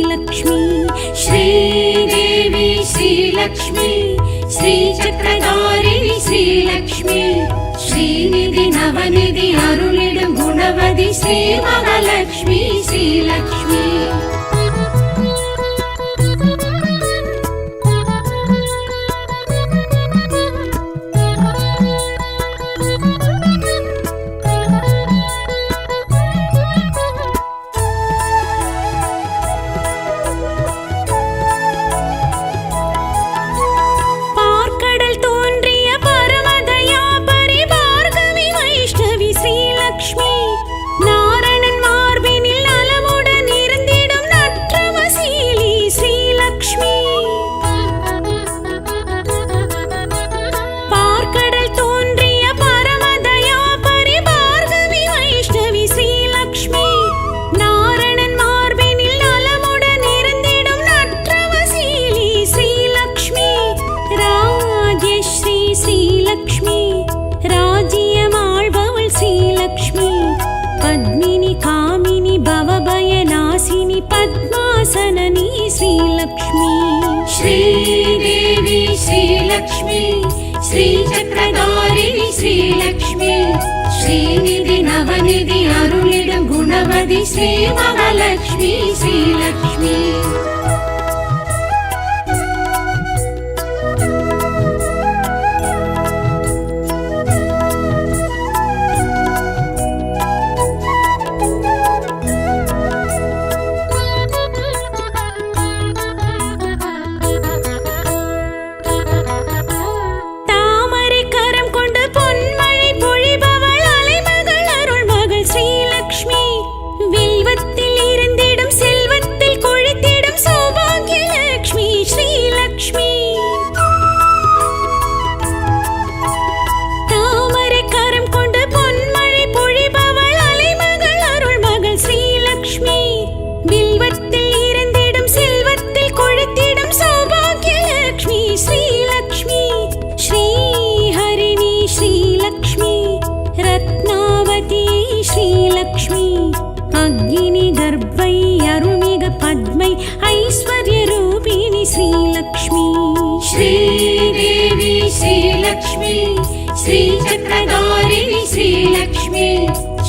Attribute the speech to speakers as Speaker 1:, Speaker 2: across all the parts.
Speaker 1: श्रीलक्ष्मी
Speaker 2: श्रीदेवी श्रीलक्ष्मी श्रीचक्रधारिणी श्रीलक्ष्मी श्रीनिधि नवनिधि अरुளிடும் गुणवதி श्री महालक्ष्मी श्रीलक्ष्मी
Speaker 1: पद्मासननी श्रीलक्ष्मी
Speaker 2: श्रीदेवी श्रीलक्ष्मी श्रीचक्रधारिणी श्रीलक्ष्मी श्रीनिधि नवनिधि अरुளிடும் गुणवதி श्री महालक्ष्मी श्रीलक्ष्मी श्रीदेवी श्रीलक्ष्मी श्रीचक्रधारिणी श्रीलक्ष्मी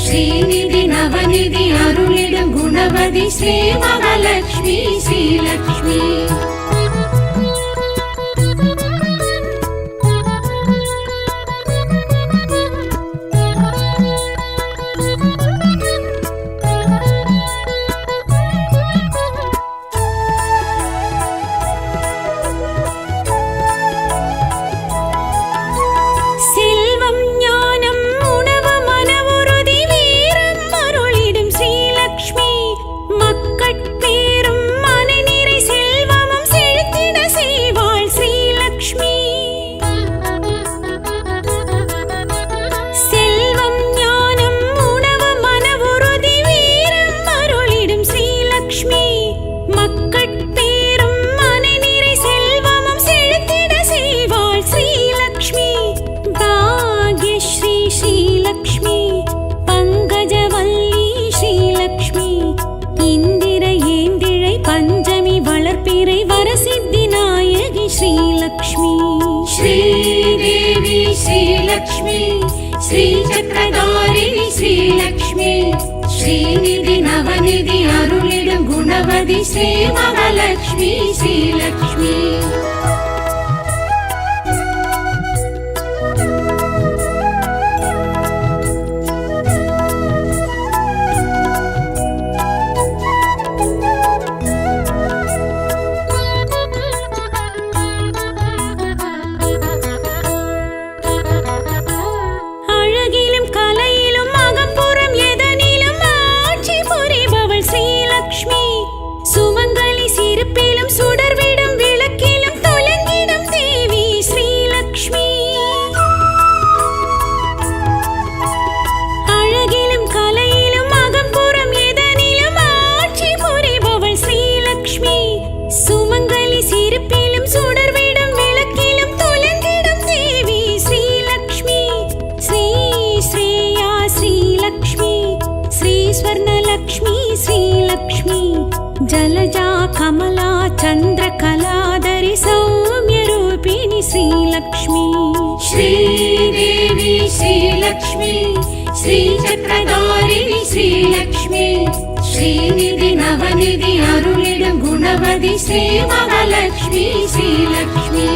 Speaker 2: श्रीनिधि नवनिधि अरुளிடும் गुणवதி श्री महालक्ष्मी श्रीलक्ष्मी श्रीदेवी श्रीलक्ष्मी श्रीचक्रधारिणी श्रीलक्ष्मी श्रीनिधि नवनिधि अरुளிடும் गुणवதி श्री महालक्ष्मी श्रीलक्ष्मी
Speaker 1: स्वर्णलक्ष्मी श्रीलक्ष्मी जलजा कमला चन्द्रकलाधरि सौम्यरूपिणि श्रीलक्ष्मी
Speaker 2: श्रीदेवी श्रीलक्ष्मी श्रीचक्रधारिणि श्रीलक्ष्मी श्रीनिधि नवनिधि अरुளிடும் गुणवதி श्री महालक्ष्मी श्रीलक्ष्मी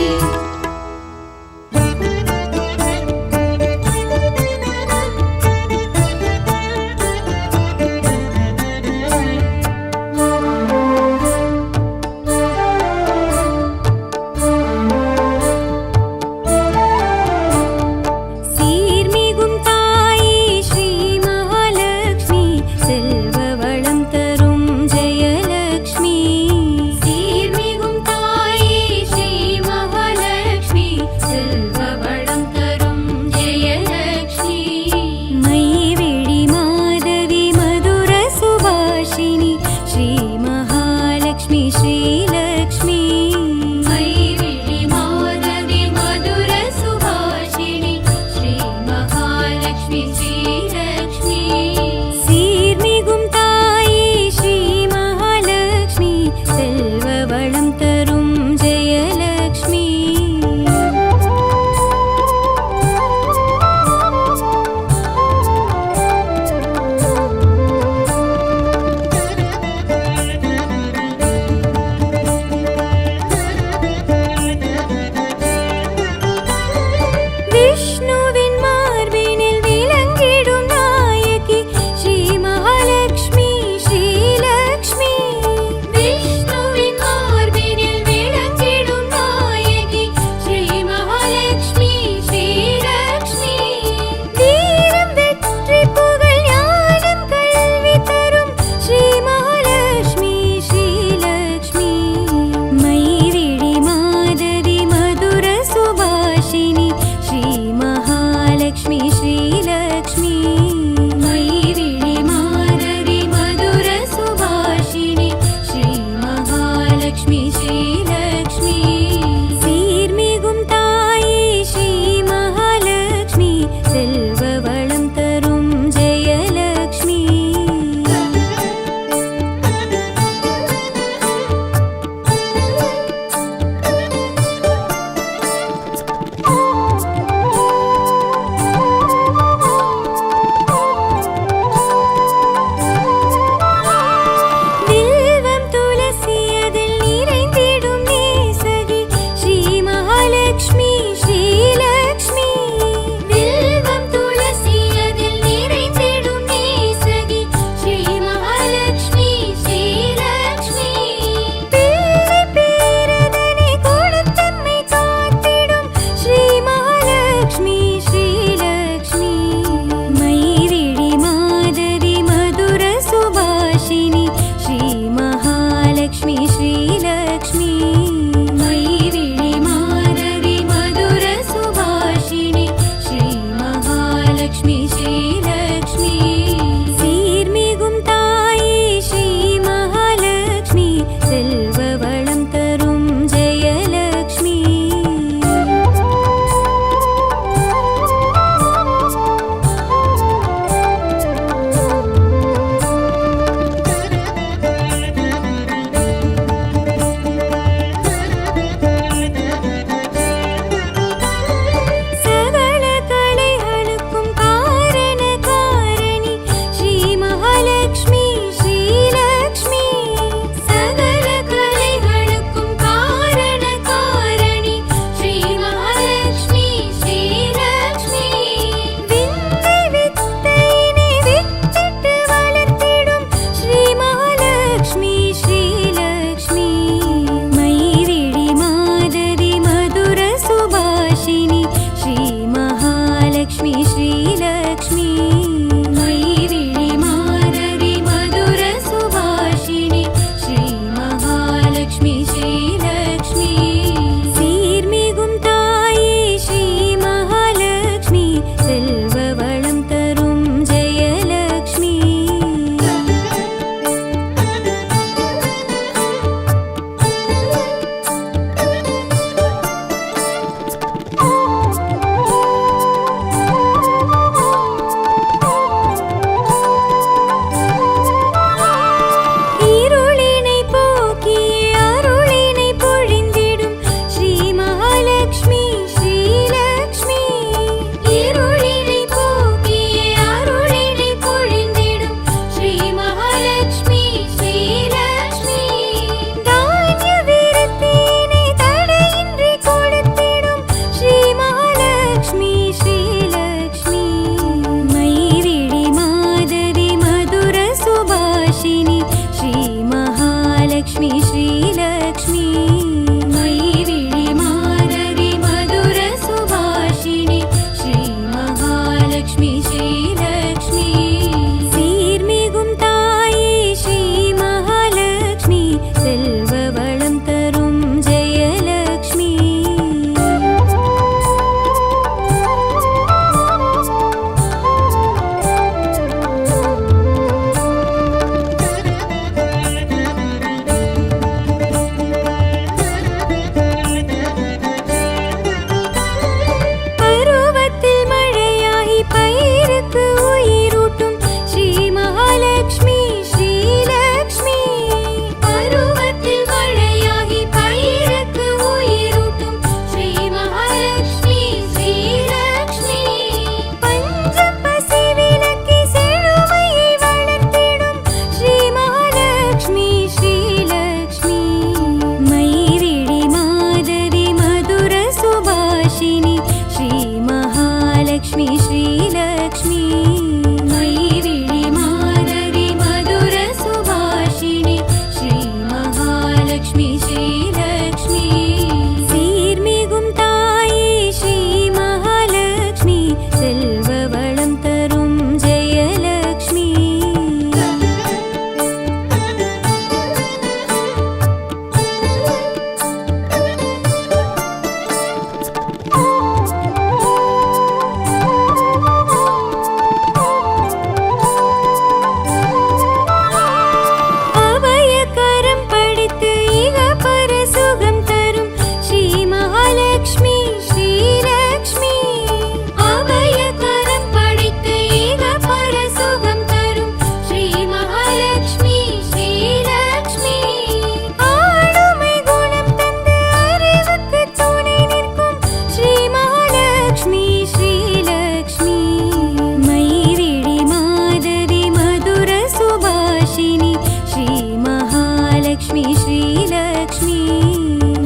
Speaker 1: श्रीमहालक्ष्मी श्रीलक्ष्मी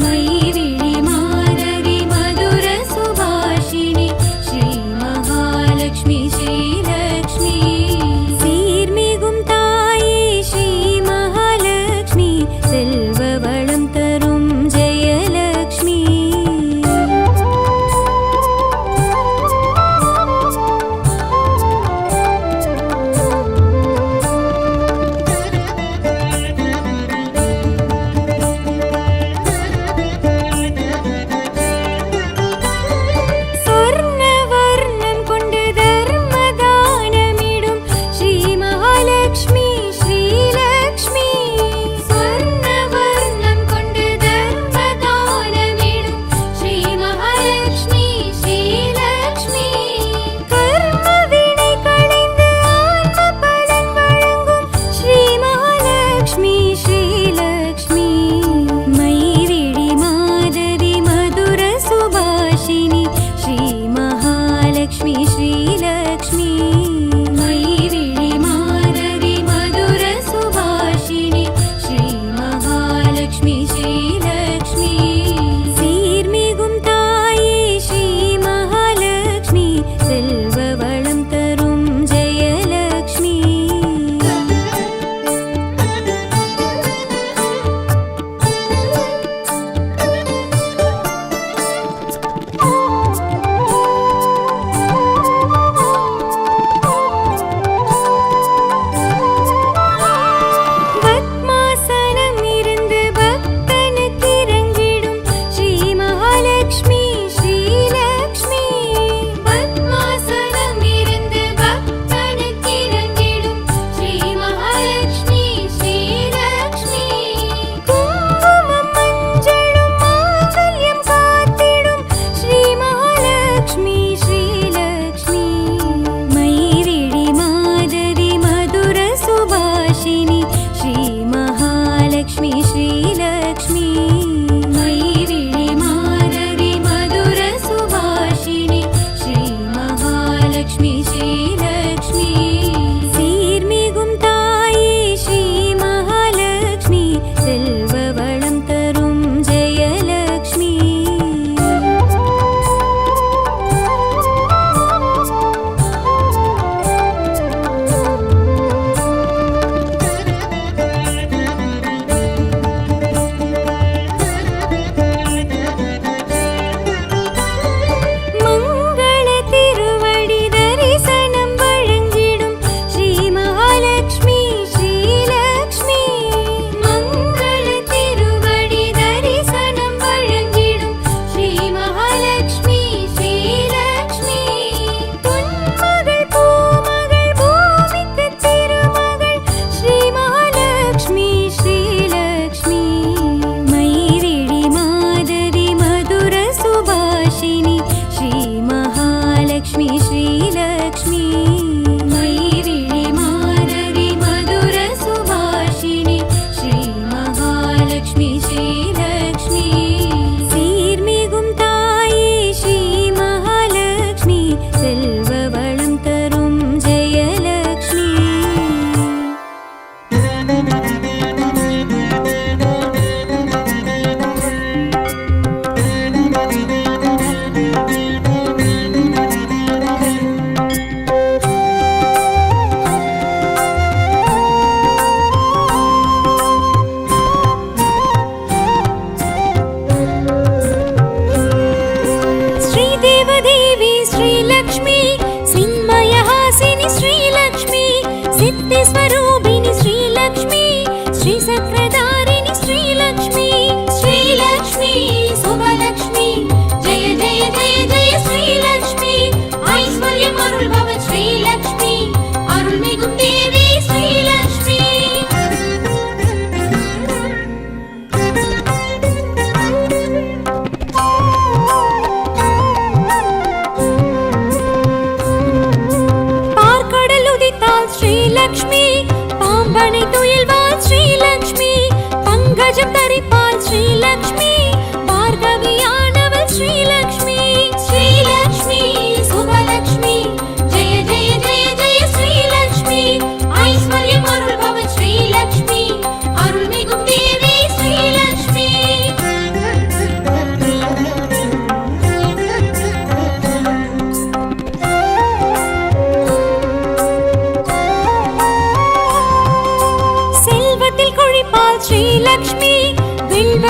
Speaker 1: मैविळि माधवी मधुर सुभाषिणि श्रीमहालक्ष्मी श्रीलक्ष्मी சீர்மிகும் தாயே ஸ்ரீ மகாலட்சுமி செல்வ வளம் தரும் ஜெயலக்ஷ்மி சொர்ண வர்ணம் கொண்டு தர்மதானமிடும் ஸ்ரீ மகாலட்சுமி ஸ்ரீலக்ஷ்மி சொர்ண வர்ணம் கொண்டு தர்மதானமிடும் ஸ்ரீ மகாலட்சுமி ஸ்ரீலக்ஷ்மி கர்ம வினை களைந்து ஆன்ம பலன் வழங்கும் ஸ்ரீ மகாலட்சுமி ஸ்ரீலக்ஷ்மி மைவிழி மாதவி மதுர சுபாஷினி ஸ்ரீ மகாலட்சுமி ஸ்ரீலக்ஷ்மி மைவிழி மாதவி மதுர சுபாஷினி ஸ்ரீ மகாலட்சுமி ஸ்ரீலக்ஷ்மி சீர்மிகும் தாயே ஸ்ரீ மகாலட்சுமி செல்வ வளம் தரும் ஜெயலக்ஷ்மி பத்மாசனம் இருந்து பக்தனுக்கு இறங்கிடும் ஸ்ரீ மகாலட்சுமி ஸ்ரீலக்ஷ்மி பத்மாசனம் இருந்து பக்தனுக்கு இறங்கிடும் ஸ்ரீ மகாலட்சுமி ஸ்ரீலக்ஷ்மி குங்குமம் மஞ்சளும் மாங்கல்யம் காத்திடும் ஸ்ரீ மகாலட்சுமி ஸ்ரீலக்ஷ்மி மைவிழி மாதவி மதுர சுபாஷினி ஸ்ரீ மகாலட்சுமி ஸ்ரீலக்ஷ்மி மைவிழி மாதவி மதுர சுபாஷினி ஸ்ரீ மகாலட்சுமி ஸ்ரீலக்ஷ்மி சீர்மிகும் தாயே ஸ்ரீ மகாலட்சுமி செல்வ வளம் தரும் ஜெயலக்ஷ்மி மங்கள திருவடி தரிசனம் வழங்கிடும் ஸ்ரீ மகாலட்சுமி ஸ்ரீலக்ஷ்மி மங்கள திருவடி தரிசனம் வழங்கிடும் ஸ்ரீ மகாலட்சுமி ஸ்ரீலக்ஷ்மி பொன்மகள் பூமகள் பூமிக்கு திருமகள் ஸ்ரீ மகாலட்சுமி ஸ்ரீலக்ஷ்மி மைவிழி மாதவி மதுர சுபாஷினி ஸ்ரீ மகாலட்சுமி ஸ்ரீலக்ஷ்மி மைவிழி மாதவி மதுர சுபாஷினி ஸ்ரீ மகாலட்சுமி ஸ்ரீலக்ஷ்மி சீர்மிகும் தாயே ஸ்ரீ மகாலட்சுமி செல்வ வளம் தரும் ஜெயலக்ஷ்மி श्रीदेवदेवी श्रीलक्ष्मी सिन्मयहासिनि श्रीलक्ष्मी सिद्धिस्वरूपिणि श्रीलक्ष्मी श्रीसक्रधारिणि श्रीलक्ष्मी श्रीलक्ष्मी शुभलक्ष्मी जय जय जय जय श्रीलक्ष्मी ऐश्वर्यम् अरुள்பவ श्रीलक्ष्मी अरुள்மிகும் தேவி श्रीलक्ष्मी பார்க்கடல் உதித்தாள் ஸ்ரீலக்ஷ்மி பாம்பனை துயில்வாள் ஸ்ரீலக்ஷ்மி பங்கஜம் தரிப்பாள் ஸ்ரீலக்ஷ்மி பார்கவியானவள் ஸ்ரீலக்ஷ்மி ஸ்ரீலக்ஷ்மி சுபலக்ஷ்மி ஜெய ஜெய ஜெய ஜெய ஸ்ரீலக்ஷ்மி ஐஸ்வர்யம் அருள்பவ ஸ்ரீலக்ஷ்மி அருள்மிகும் தேவி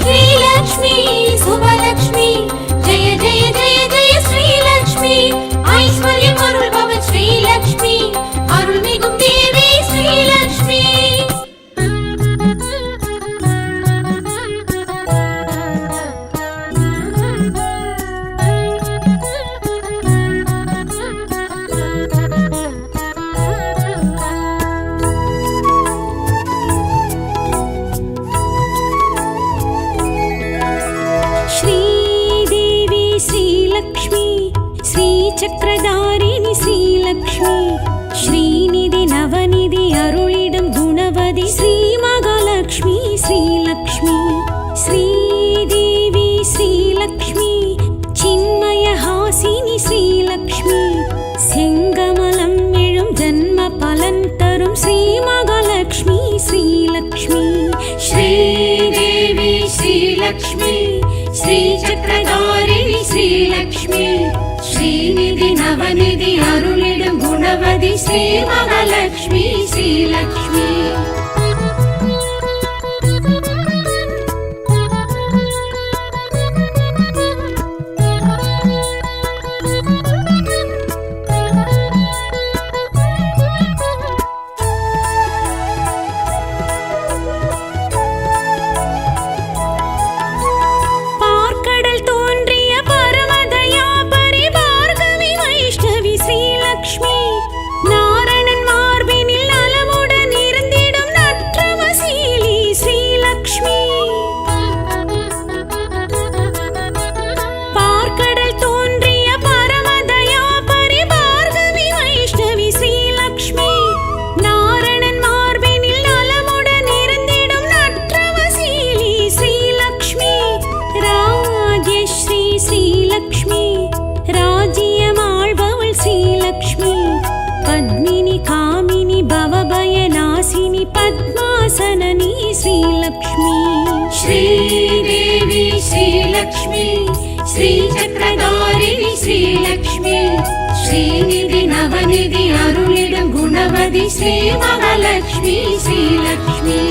Speaker 2: ஸ்ரீலக்ஷ்மி சுபலக்ஷ்மி ஜெய ஜெய ஜெய ஜெய ஸ்ரீலக்ஷ்மி ஐஸ்வர்யம் அருள்பவ ஸ்ரீலக்ஷ்மி அருள்மிகும் தேவி ஸ்ரீலக்ஷ்மி
Speaker 1: சக்கரதாரிணி ஸ்ரீலக்ஷ்மி ஸ்ரீநிதி நவநிதி அருளிடும் குணவதி ஸ்ரீ மகாலட்சுமி ஸ்ரீலக்ஷ்மி ஸ்ரீதேவி ஸ்ரீலக்ஷ்மி சின்மய ஹாசினி ஸ்ரீலக்ஷ்மி செங்கமலம் எழும் ஜன்ம பலன் தரும் ஸ்ரீ மகாலட்சுமி ஸ்ரீலக்ஷ்மி
Speaker 2: श्रीदेवी श्रीलक्ष्मी श्रीचक्रधारिणी श्रीलक्ष्मी श्रीनिधि नवनिधि अरुளிடும் गुणवதி श्री महालक्ष्मी श्रीलक्ष्मी पद्मासननी श्रीलक्ष्मी श्रीदेवी श्रीलक्ष्मी श्रीचक्रधारिणी श्रीलक्ष्मी श्रीनिधि नवनिधि अरुளிடும் गुणवதி श्री महालक्ष्मी श्रीलक्ष्मी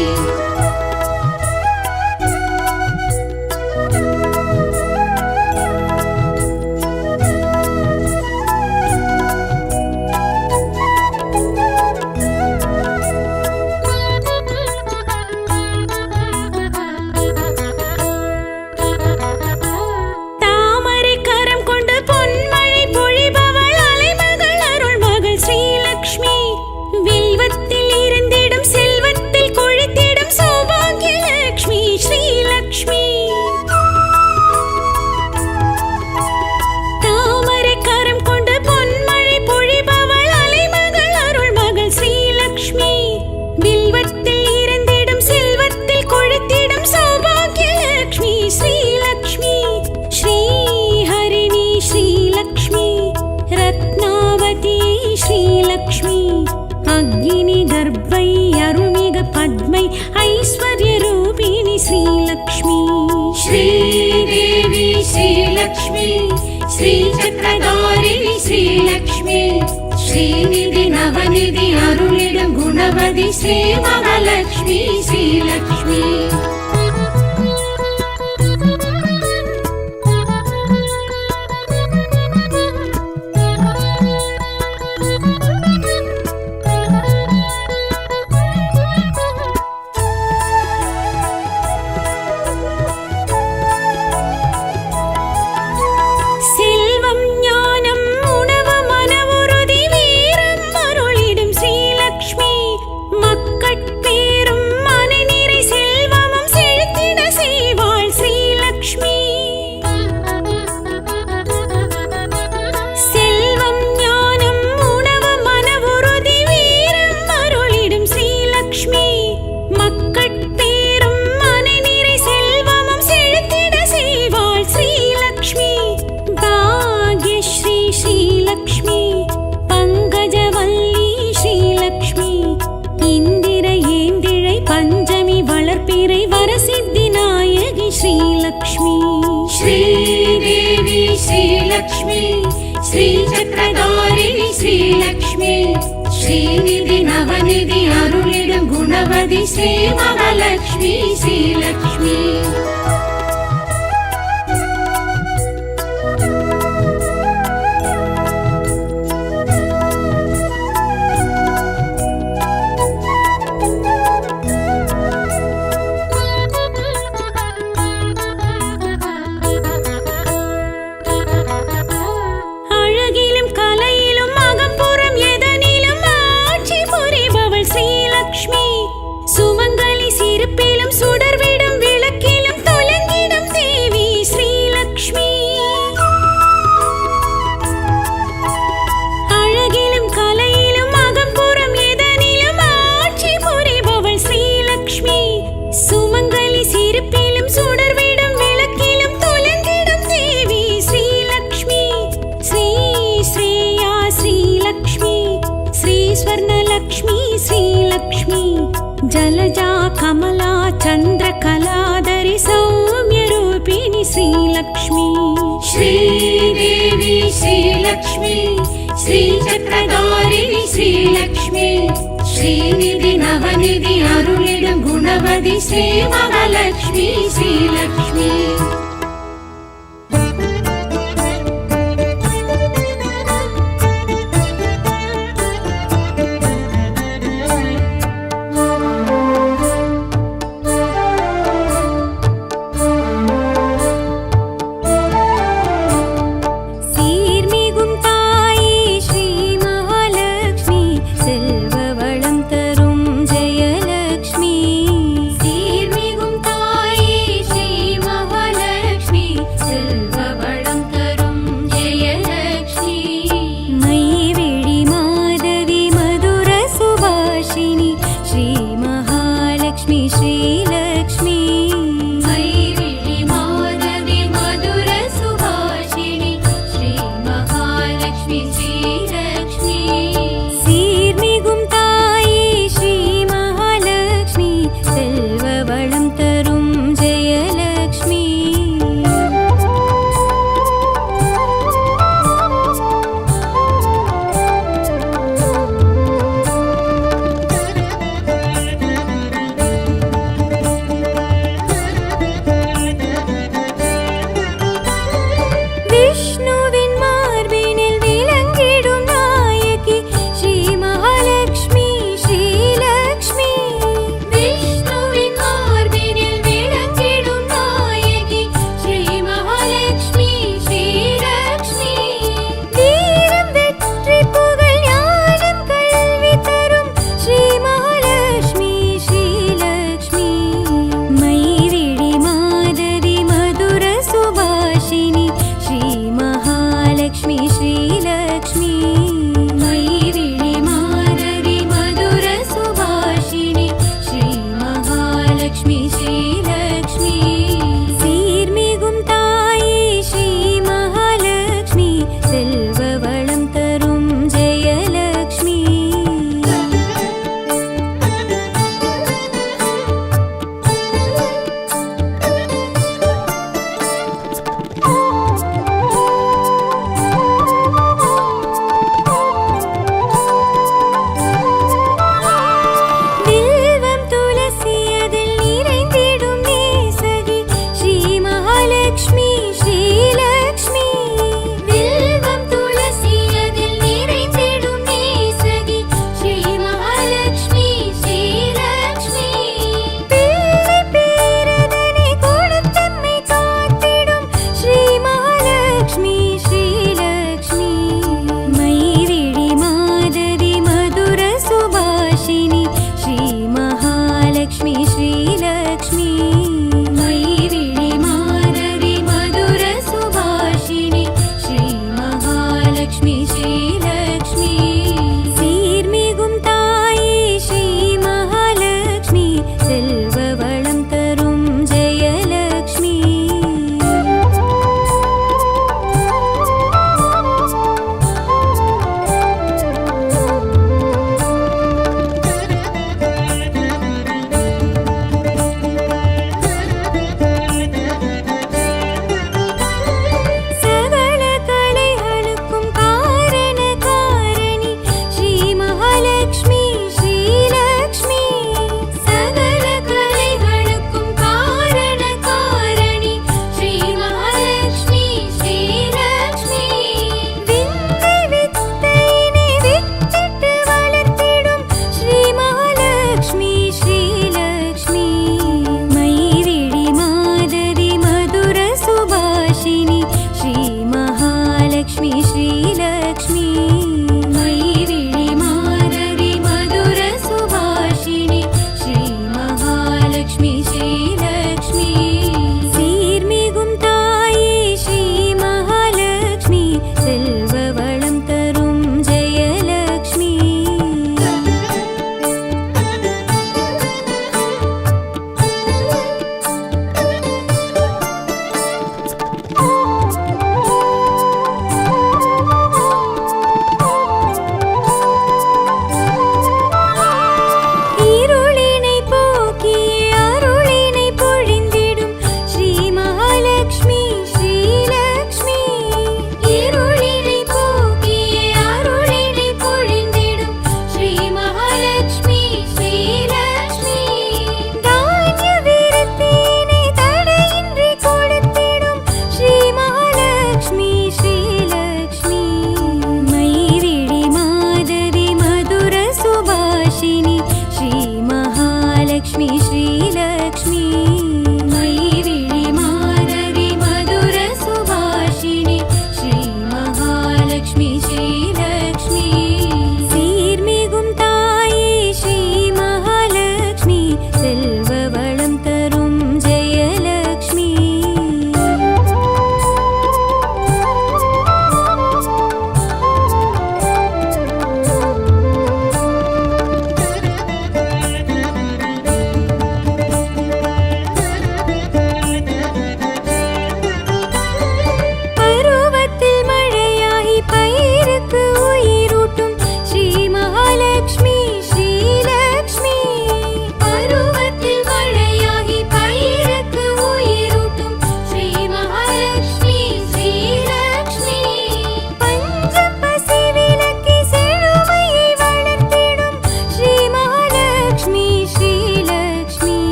Speaker 2: श्रीलक्ष्मी अग्नि गर्भै अरुणिग पद्मै ऐश्वर्य रूपिणी श्रीलक्ष्मी श्रीदेवी श्रीलक्ष्मी श्रीचक्रधारिणी श्रीलक्ष्मी श्रीनिधि नवनिधि अरुளிடும் गुणवதி श्री महालक्ष्मी श्रीलक्ष्मी श्रीदेवी श्रीलक्ष्मी श्रीचक्रधारिणी श्रीलक्ष्मी श्रीनिधि नवनिधि अरुளிடும் गुणवதி श्री महालक्ष्मी श्रीलक्ष्मी
Speaker 1: சுமங்கலி சிரிப்பிலும் சுடர்விடும் விளக்கிலும் தொலங்கி स्वर्णलक्ष्मी श्रीलक्ष्मी जलजा कमला चन्द्रकलाधरि सौम्यरूपिणि श्रीलक्ष्मी
Speaker 2: श्रीदेवी श्रीलक्ष्मी श्रीचक्रधारिणि श्रीलक्ष्मी श्रीनिधि नवनिधि अरुளிடும் गुणवதி श्रीमहालक्ष्मी श्रीलक्ष्मी
Speaker 1: விஷ்ணுவின் மார்பினில் விளங்கிடும்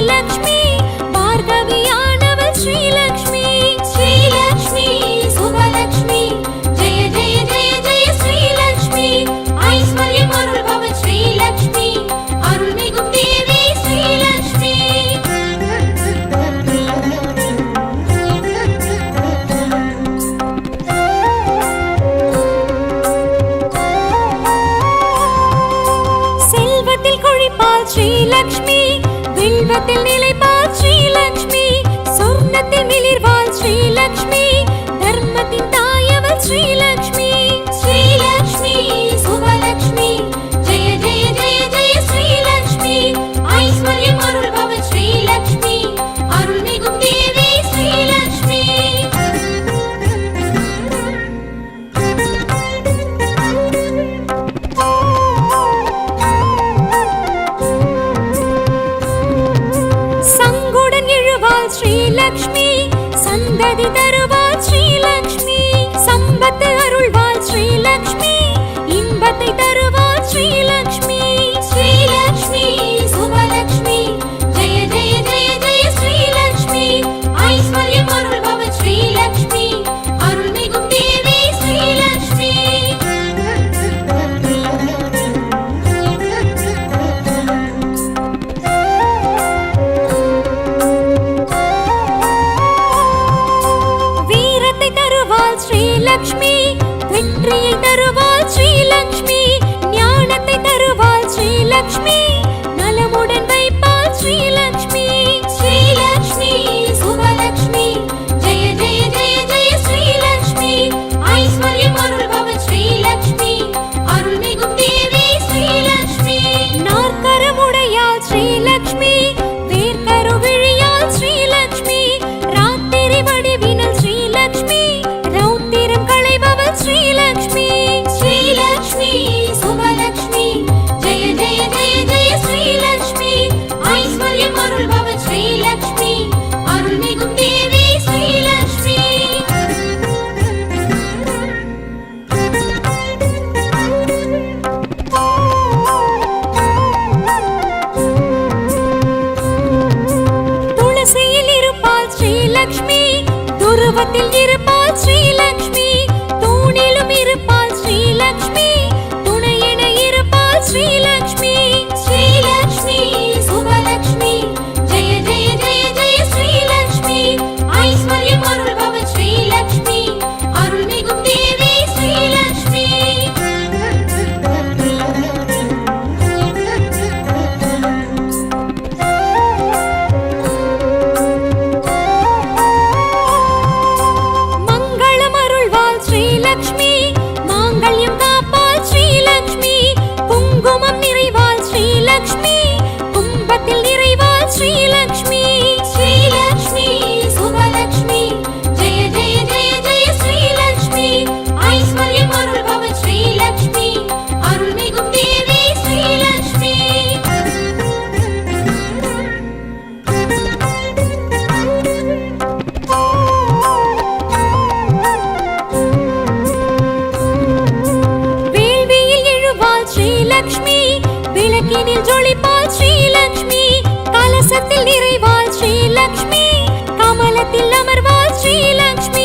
Speaker 1: ஸ்ரீலக்ஷ்மி பார்கவியானவள் ஸ்ரீலக்ஷ்மி
Speaker 2: ஸ்ரீலக்ஷ்மி சுபலக்ஷ்மி ஜெய ஜெய ஜெய ஜெய ஸ்ரீலக்ஷ்மி ஐஸ்வர்யம் அருள்பவள் ஸ்ரீலக்ஷ்மி அருள்மிகும் தேவி ஸ்ரீலக்ஷ்மி
Speaker 1: செல்வத்தில் கொழிப்பாள் ஸ்ரீலக்ஷ்மி வில்வத்தில் நிலைப்பாள் ஸ்ரீலக்ஷ்மி சொர்ணத்தில் மிளிர்வாள் ஸ்ரீலக்ஷ்மி தர்மத்தின் தாயவள் ஸ்ரீலக்ஷ்மி
Speaker 2: ஸ்ரீலக்ஷ்மி சுபலக்ஷ்மி ஜெய ஜெய ஜெய ஜெய ஸ்ரீலக்ஷ்மி ஐஸ்வர்யம் அருள்பவள் ஸ்ரீலக்ஷ்மி அருள்மிகும் தேவி ஸ்ரீலக்ஷ்மி
Speaker 1: சங்குடன் எழுவாள் ஸ்ரீலக்ஷ்மி சந்ததி தருவாள் ஸ்ரீலக்ஷ்மி சம்பத்து அருள்வாள் ஸ்ரீலக்ஷ்மி இன்பத்தை தருவாள் ஸ்ரீலக்ஷ்மி
Speaker 2: ஸ்ரீலக்ஷ்மி சுபலக்ஷ்மி ஜெய ஜெய ஜெய ஜெய ஸ்ரீலக்ஷ்மி ஐஸ்வர்யம் அருள்பவள் ஸ்ரீலக்ஷ்மி அருள்மிகும் தேவி ஸ்ரீலக்ஷ்மி
Speaker 1: வீரத்தை தருவாள் ஸ்ரீலக்ஷ்மி வெற்றியை தருவாள் ஸ்ரீலக்ஷ்மி ஞானத்தை தருவாள் ஸ்ரீலக்ஷ்மி நலமுடன் வைப்பாள் ஸ்ரீலக்ஷ்மி
Speaker 2: ஸ்ரீலக்ஷ்மி சுபலக்ஷ்மி ஜெய ஜெய ஜெய ஜெய ஸ்ரீலக்ஷ்மி ஐஸ்வர்யம் அருள்பவள் ஸ்ரீலக்ஷ்மி அருள்மிகும் தேவி ஸ்ரீலக்ஷ்மி
Speaker 1: நாற்கரமுடையாள் ஸ்ரீலக்ஷ்மி வேர்க்கருவிழியாள் ஸ்ரீலக்ஷ்மி ராத்திரி வடிவினல் ஸ்ரீலக்ஷ்மி ரௌத்திரம் களைபவள் ஸ்ரீலக்ஷ்மி
Speaker 2: ஸ்ரீலக்ஷ்மி சுபலக்ஷ்மி ஜெய ஜெய ஜெய ஜெய ஸ்ரீலக்ஷ்மி ஐஸ்வர்யம் அருள்பவள் ஸ்ரீலக்ஷ்மி அருள்மிகும் தேவி ஸ்ரீலக்ஷ்மி
Speaker 1: துளசியில் இருப்பாள் ஸ்ரீலக்ஷ்மி துருவத்தில் இருப்பாள் ஸ்ரீலக்ஷ்மி தூணிலும் இருப்பாள் ஸ்ரீலக்ஷ்மி துணையென இருப்பாள் ஸ்ரீலக்ஷ்மி
Speaker 2: ஸ்ரீலக்ஷ்மி சுபலக்ஷ்மி ஜெய ஜெய ஜெய ஜெய ஸ்ரீலக்ஷ்மி ஐஸ்வர்யம் அருள்பவள் ஸ்ரீலக்ஷ்மி அருள்மிகும் தேவி ஸ்ரீலக்ஷ்மி
Speaker 1: மங்களம் அருள்வாள் ஸ்ரீலக்ஷ்மி மாங்கல்யம் காப்பாள் ஸ்ரீலக்ஷ்மி குங்குமம் நிறைவாள் ஸ்ரீலக்ஷ்மி கும்பத்தில் நிறைவாள் ஸ்ரீலக்ஷ்மி
Speaker 2: ஸ்ரீலக்ஷ்மி சுபலக்ஷ்மி ஜெய ஜெய ஜெய ஜெய ஸ்ரீலக்ஷ்மி ஐஸ்வர்யம் அருள்பவள் ஸ்ரீலக்ஷ்மி அருள்மிகும் தேவி ஸ்ரீலக்ஷ்மி
Speaker 1: வேள்வியில் எழுவாள் ஸ்ரீலக்ஷ்மி விளக்கினில் ஜொலிப்பாள் ஸ்ரீலக்ஷ்மி கலசத்தில் நிறைவாள் ஸ்ரீலக்ஷ்மி கமலத்தில் அமர்வாள் ஸ்ரீலக்ஷ்மி